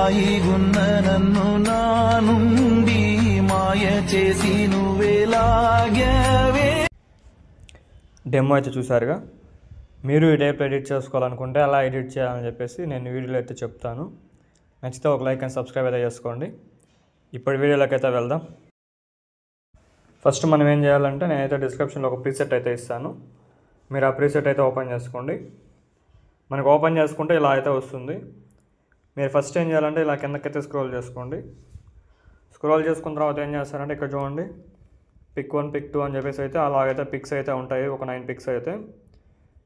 హాయిగున్న నన్ను నా నుండి మాయ చేసి నువ్వేలాగవే. డెమో అయితే చూసారుగా. మీరు ఈ టైప్ ఎడిట్ చేసుకోవాలనుకుంటే అలా ఎడిట్ చేయాలని చెప్పేసి నేను వీడియోలో అయితే చెప్తాను. నచ్చితే ఒక లైక్ అండ్ సబ్స్క్రైబ్ అయితే చేసుకోండి. ఇప్పుడు వీడియోలోకి అయితే వెళ్దాం. ఫస్ట్ మనం ఏం చేయాలంటే నేనైతే డిస్క్రిప్షన్లో ఒక ప్రీసెట్ అయితే ఇస్తాను. మీరు ఆ ప్రీసెట్ అయితే ఓపెన్ చేసుకోండి. మనకు ఓపెన్ చేసుకుంటే ఇలా అయితే వస్తుంది. మీరు ఫస్ట్ ఏం చేయాలంటే ఇలా కిందకైతే స్క్రోల్ చేసుకోండి. స్క్రోల్ చేసుకున్న తర్వాత ఏం చేస్తారంటే ఇక్కడ చూడండి, పిక్ 1 పిక్ 2 అని చెప్పేసి అయితే అలాగైతే పిక్స్ అయితే ఉంటాయి. ఒక 9 పిక్స్ అయితే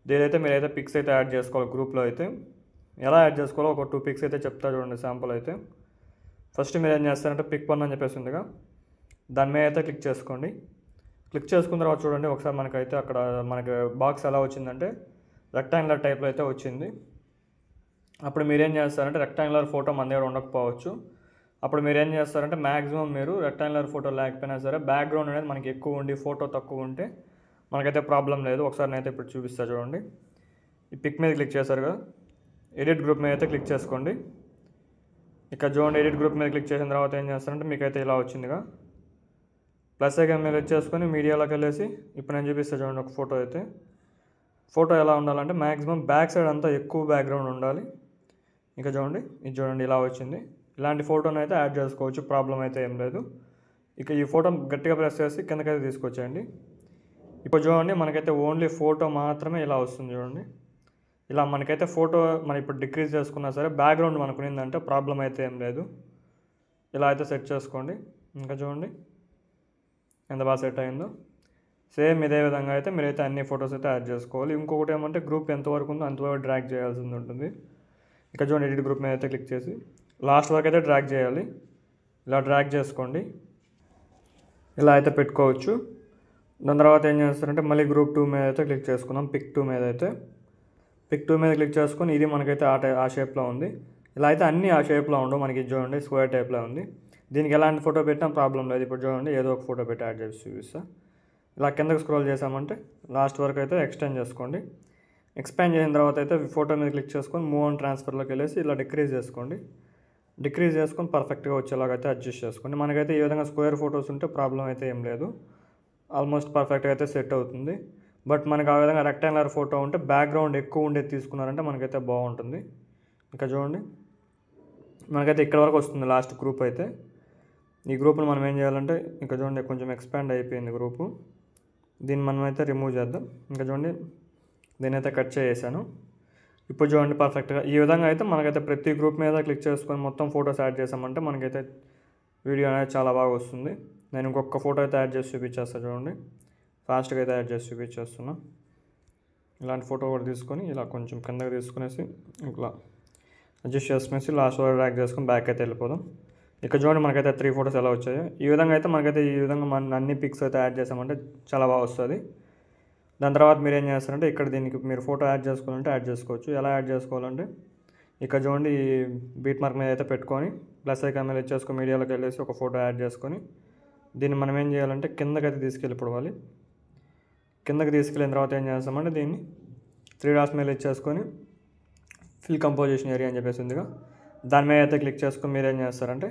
దీనైతే మీరైతే పిక్స్ అయితే యాడ్ చేసుకోవాలి. గ్రూప్లో అయితే ఎలా యాడ్ చేసుకోవాలో ఒక 2 పిక్స్ అయితే చెప్తా చూడండి శాంపుల్ అయితే. ఫస్ట్ మీరు ఏం చేస్తారంటే పిక్ 1 అని చెప్పేసి ఉందిగా, దాని మీద అయితే క్లిక్ చేసుకోండి. క్లిక్ చేసుకున్న తర్వాత చూడండి ఒకసారి మనకైతే అక్కడ మనకి బాక్స్ ఎలా వచ్చిందంటే రెక్టాంగులర్ టైప్లో అయితే వచ్చింది. అప్పుడు మీరేం చేస్తారంటే రెక్టాంగులర్ ఫోటో మన దగ్గర ఉండకపోవచ్చు. అప్పుడు మీరు ఏం చేస్తారంటే మ్యాక్సిమం మీరు రెక్టాంగులర్ ఫోటో లేకపోయినా సరే బ్యాక్గ్రౌండ్ అనేది మనకి ఎక్కువ ఉండి ఫోటో తక్కువ ఉంటే మనకైతే ప్రాబ్లం లేదు. ఒకసారి నేనైతే ఇప్పుడు చూపిస్తా చూడండి. ఈ పిక్ మీద క్లిక్ చేశారుగా, ఎడిట్ గ్రూప్ మీద అయితే క్లిక్ చేసుకోండి. ఇక్కడ చూడండి ఎడిట్ గ్రూప్ మీద క్లిక్ చేసిన తర్వాత ఏం చేస్తారంటే మీకైతే ఇలా వచ్చిందిగా. ప్లస్ ఐకాన్ మీద క్లిక్ చేసుకొని మీడియాలోకి వెళ్ళేసి ఇప్పుడు నేను చూపిస్తాను చూడండి ఒక ఫోటో అయితే. ఫోటో ఎలా ఉండాలంటే మ్యాక్సిమం బ్యాక్ సైడ్ అంతా ఎక్కువ బ్యాక్గ్రౌండ్ ఉండాలి. ఇంకా చూడండి ఇది చూడండి ఇలా వచ్చింది. ఇలాంటి ఫోటోని అయితే యాడ్ చేసుకోవచ్చు, ప్రాబ్లం అయితే ఏం లేదు. ఇక ఈ ఫోటో గట్టిగా ప్రెస్ చేసి కిందకైతే తీసుకొచ్చేయండి. ఇప్పుడు చూడండి మనకైతే ఓన్లీ ఫోటో మాత్రమే ఇలా వస్తుంది చూడండి. ఇలా మనకైతే ఫోటో మనం ఇప్పుడు డిక్రీజ్ చేసుకున్నా సరే బ్యాక్గ్రౌండ్ మనకు ఉన్నదంటే ప్రాబ్లం అయితే ఏం లేదు. ఇలా అయితే సెట్ చేసుకోండి. ఇంకా చూడండి ఎంత బాగా సెట్ అయిందో. సేమ్ ఇదే విధంగా అయితే మీరైతే అన్ని ఫొటోస్ అయితే యాడ్ చేసుకోవాలి. ఇంకొకటి ఏమంటే గ్రూప్ ఎంతవరకు ఉందో అంతవరకు డ్రాగ్ చేయాల్సి ఉంటుంది. ఇక్కడ చూడండి ఎడిట్ గ్రూప్ మీద అయితే క్లిక్ చేసి లాస్ట్ వరకు అయితే డ్రాగ్ చేయాలి. ఇలా డ్రాగ్ చేసుకోండి. ఇలా అయితే పెట్టుకోవచ్చు. దాని తర్వాత ఏం చేస్తారంటే మళ్ళీ గ్రూప్ 2 మీద అయితే క్లిక్ చేసుకుందాం. పిక్ 2 మీద అయితే పిక్ 2 మీద క్లిక్ చేసుకొని ఇది మనకైతే ఆ షేప్లో ఉంది. ఇలా అయితే అన్నీ ఆ షేప్లో ఉండవు. మనకి చూడండి స్క్వేర్ టైప్లో ఉంది. దీనికి ఎలాంటి ఫోటో పెట్టినా ప్రాబ్లం లేదు. ఇప్పుడు చూడండి ఏదో ఒక ఫోటో పెట్టి యాడ్ చేసి చూపిస్తా. ఇలా కిందకి స్క్రోల్ చేసామంటే లాస్ట్ వరకు అయితే ఎక్స్టెండ్ చేసుకోండి. ఎక్స్పాండ్ చేసిన తర్వాత అయితే ఫోటో మీద క్లిక్ చేసుకొని మూవ్ ఆన్ ట్రాన్స్ఫర్లోకి వెళ్ళేసి ఇలా డిక్రీజ్ చేసుకోండి. డిక్రీజ్ చేసుకొని పర్ఫెక్ట్గా వచ్చేలాగైతే అడ్జస్ట్ చేసుకోండి. మనకైతే ఈ విధంగా స్క్వేర్ ఫొటోస్ ఉంటే ప్రాబ్లం అయితే ఏం లేదు. ఆల్మోస్ట్ పర్ఫెక్ట్గా అయితే సెట్ అవుతుంది. బట్ మనకు ఆ విధంగా రెక్టాంగులర్ ఫోటో ఉంటే బ్యాక్గ్రౌండ్ ఎక్కువ ఉండేది తీసుకున్నారంటే మనకైతే బాగుంటుంది. ఇంకా చూడండి మనకైతే ఇక్కడ వరకు వస్తుంది లాస్ట్ గ్రూప్ అయితే. ఈ గ్రూప్ను మనం ఏం చేయాలంటే ఇంకా చూడండి కొంచెం ఎక్స్పాండ్ అయిపోయింది గ్రూపు. దీన్ని మనమైతే రిమూవ్ చేద్దాం. ఇంకా చూడండి దీన్ని అయితే కట్ చేసాను. ఇప్పుడు చూడండి పర్ఫెక్ట్గా ఈ విధంగా అయితే మనకైతే ప్రతి గ్రూప్ మీద క్లిక్ చేసుకొని మొత్తం ఫొటోస్ యాడ్ చేసామంటే మనకైతే వీడియో అనేది చాలా బాగా వస్తుంది. నేను ఇంకొక ఫోటో అయితే యాడ్ చేసి చూపించేస్తాను చూడండి. ఫాస్ట్గా అయితే యాడ్ చేసి చూపించేస్తున్నా. ఇలాంటి ఫోటో కూడా తీసుకొని ఇలా కొంచెం కిందకి తీసుకునేసి ఇట్లా అడ్జస్ట్ చేసుకునేసి లాస్ట్ వరకు డ్రాగ్ చేసుకొని బ్యాక్ అయితే వెళ్ళిపోదాం. ఇక్కడ చూడండి మనకైతే 3 ఫొటోస్ ఎలా వచ్చాయో. ఈ విధంగా అయితే మనకైతే ఈ విధంగా మన అన్ని పిక్స్ అయితే యాడ్ చేసామంటే చాలా బాగా వస్తుంది. దాని తర్వాత మీరు ఏం చేస్తారంటే ఇక్కడ దీనికి మీరు ఫోటో యాడ్ చేసుకోవాలంటే యాడ్ చేసుకోవచ్చు. ఎలా యాడ్ చేసుకోవాలంటే ఇక్కడ చూడండి ఈ బీట్ మార్క్ మీద అయితే పెట్టుకొని ప్లస్ ఐకాన్ మీద ఇచ్చేసుకొని మీడియాలోకి వెళ్ళేసి ఒక ఫోటో యాడ్ చేసుకొని దీన్ని మనం ఏం చేయాలంటే కిందకైతే తీసుకెళ్ళిపోవాలి. కిందకి తీసుకెళ్ళిన తర్వాత ఏం చేస్తామంటే దీన్ని 3 డాట్స్ మీద ఇచ్చేసుకొని ఫిల్ కంపోజిషన్ ఏరియా అని చెప్పేసి ఉందిగా, దాని మీద అయితే క్లిక్ చేసుకొని మీరు ఏం చేస్తారంటే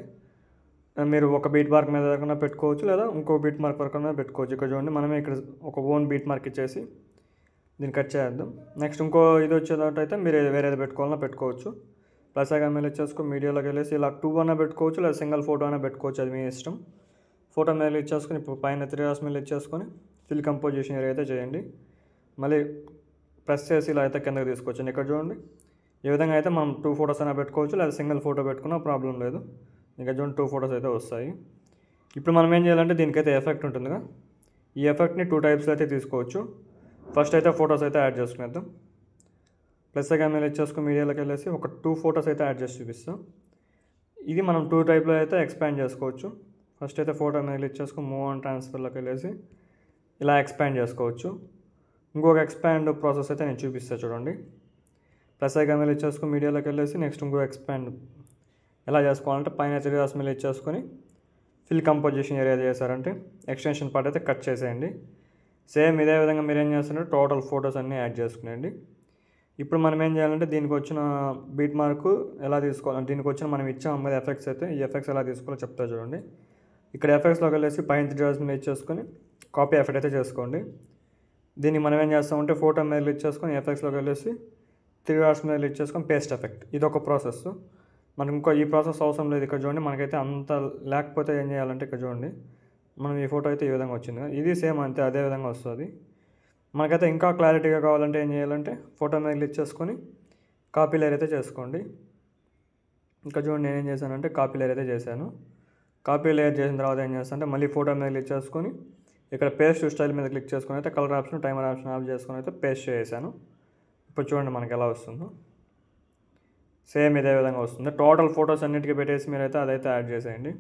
మీరు ఒక బీట్ మార్క్ మీద కన్నా పెట్టుకోవచ్చు, లేదా ఇంకో బీట్ మార్క్ వరకు పెట్టుకోవచ్చు. ఇక్కడ చూడండి మనమే ఇక్కడ ఒక ఓన్ బీట్ మార్క్ ఇచ్చేసి దీన్ని కట్ చేద్దాం. నెక్స్ట్ ఇంకో ఇది వచ్చేటట్టయితే మీరు వేరేది పెట్టుకోవాలన్నా పెట్టుకోవచ్చు. ప్లస్ ఐకాన్ మీద ఇచ్చేసుకొని మీడియాలోకి వెళ్ళేసి ఇలా 2 అన్నా పెట్టుకోవచ్చు, లేదా సింగిల్ ఫోటో అయినా పెట్టుకోవచ్చు, అది మీ ఇష్టం. ఫోటో మీద ఇచ్చేసుకొని ఇప్పుడు పైన 3 డాట్స్ మీద ఇచ్చేసుకొని ఫిల్ కంపోజిషన్ ఏరియా అయితే చేయండి. మళ్ళీ ప్రెస్ చేసి ఇలా అయితే కిందకి తీసుకొచ్చండి. ఇక్కడ చూడండి ఈ విధంగా అయితే మనం 2 ఫొటోస్ అయినా పెట్టుకోవచ్చు, లేదా సింగిల్ ఫోటో పెట్టుకున్నా ప్రాబ్లం లేదు. ఇంకా చూడండి 2 ఫొటోస్ అయితే వస్తాయి. ఇప్పుడు మనం ఏం చేయాలంటే దీనికైతే ఎఫెక్ట్ ఉంటుందిగా, ఈ ఎఫెక్ట్ని 2 టైప్స్లో అయితే తీసుకోవచ్చు. ఫస్ట్ అయితే ఫొటోస్ అయితే యాడ్ చేసుకునేద్దాం. ప్లస్ ఐకాన్ మీద ఇచ్చేసుకుని మీడియాలోకి వెళ్ళేసి ఒక 2 ఫొటోస్ అయితే యాడ్ చేసి చూపిస్తాం. ఇది మనం 2 టైప్లో అయితే ఎక్స్పాండ్ చేసుకోవచ్చు. ఫస్ట్ అయితే ఫోటో మీద ఇచ్చేసుకుని మూవ్ ఆన్ ట్రాన్స్ఫర్లోకి వెళ్ళేసి ఇలా ఎక్స్పాండ్ చేసుకోవచ్చు. ఇంకొక ఎక్స్పాండ్ ప్రాసెస్ అయితే నేను చూపిస్తాను చూడండి. ప్లస్ ఐకాన్ మీద ఇచ్చేసుకుని మీడియాలోకి వెళ్ళేసి నెక్స్ట్ ఇంకో ఎక్స్పాండ్ ఎలా చేసుకోవాలంటే పైన 3 డాట్స్ మీద ఇచ్చేసుకొని ఫిల్ కంపోజిషన్ ఏరియా చేశారంటే ఎక్స్టెన్షన్ పార్ట్ అయితే కట్ చేసేయండి. సేమ్ ఇదే విధంగా మీరు ఏం చేస్తారంటే టోటల్ ఫొటోస్ అన్నీ యాడ్ చేసుకునేయండి. ఇప్పుడు మనం ఏం చేయాలంటే దీనికి వచ్చిన బీట్ మార్కు ఎలా తీసుకోవాలి, దీనికి వచ్చిన మనం ఇచ్చాం కదా ఎఫెక్ట్స్ అయితే, ఈ ఎఫెక్ట్స్ ఎలా తీసుకోవాలో చెప్తా చూడండి. ఇక్కడ ఎఫెక్ట్స్లోకి వెళ్ళేసి పైన 3 డాట్స్ మీద ఇచ్చేసుకొని కాపీ ఎఫెక్ట్ అయితే చేసుకోండి. దీన్ని మనం ఏం చేస్తామంటే ఫోటో మీద ఇచ్చేసుకొని ఎఫెక్ట్స్లోకి వెళ్ళేసి 3 డాట్స్ మీద ఇచ్చేసుకొని పేస్ట్ ఎఫెక్ట్. ఇది ఒక ప్రాసెస్. మనకు ఇంకో ఈ ప్రాసెస్ అవసరం లేదు. ఇక్కడ చూడండి మనకైతే అంత లేకపోతే ఏం చేయాలంటే ఇక్కడ చూడండి మనం ఈ ఫోటో అయితే ఈ విధంగా వచ్చింది. ఇది సేమ్ అంతే అదే విధంగా వస్తుంది. మనకైతే ఇంకా క్లారిటీగా కావాలంటే ఏం చేయాలంటే ఫోటో మీద క్లిక్ చేసుకొని కాపీ లేయర్ అయితే చేసుకోండి. ఇంకా చూడండి నేనేం చేశానంటే కాపీ లేయర్ అయితే చేశాను. కాపీ లేయర్ చేసిన తర్వాత ఏం చేస్తానంటే మళ్ళీ ఫోటో మీద క్లిక్ చేసుకొని ఇక్కడ పేస్ట్ స్టైల్ మీద క్లిక్ చేసుకొని అయితే colour option timer option of చేసుకొని అయితే పేస్ట్ చేశాను. ఇప్పుడు చూడండి మనకి ఎలా వస్తుందో సేమ్ ఇదే విధంగా వస్తుంది. టోటల్ ఫొటోస్ అన్నిటికీ పెట్టేసి మీరైతే అదైతే యాడ్ చేసేయండి.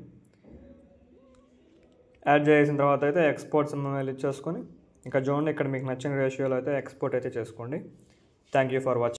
యాడ్ చేసిన తర్వాత అయితే ఎక్స్పోర్ట్స్ మీద క్లిక్ చేసుకొని ఇంకా చూడండి ఇక్కడ మీకు నచ్చిన రేషియోలో అయితే ఎక్స్పోర్ట్ అయితే చేసుకోండి. Thank you for watching.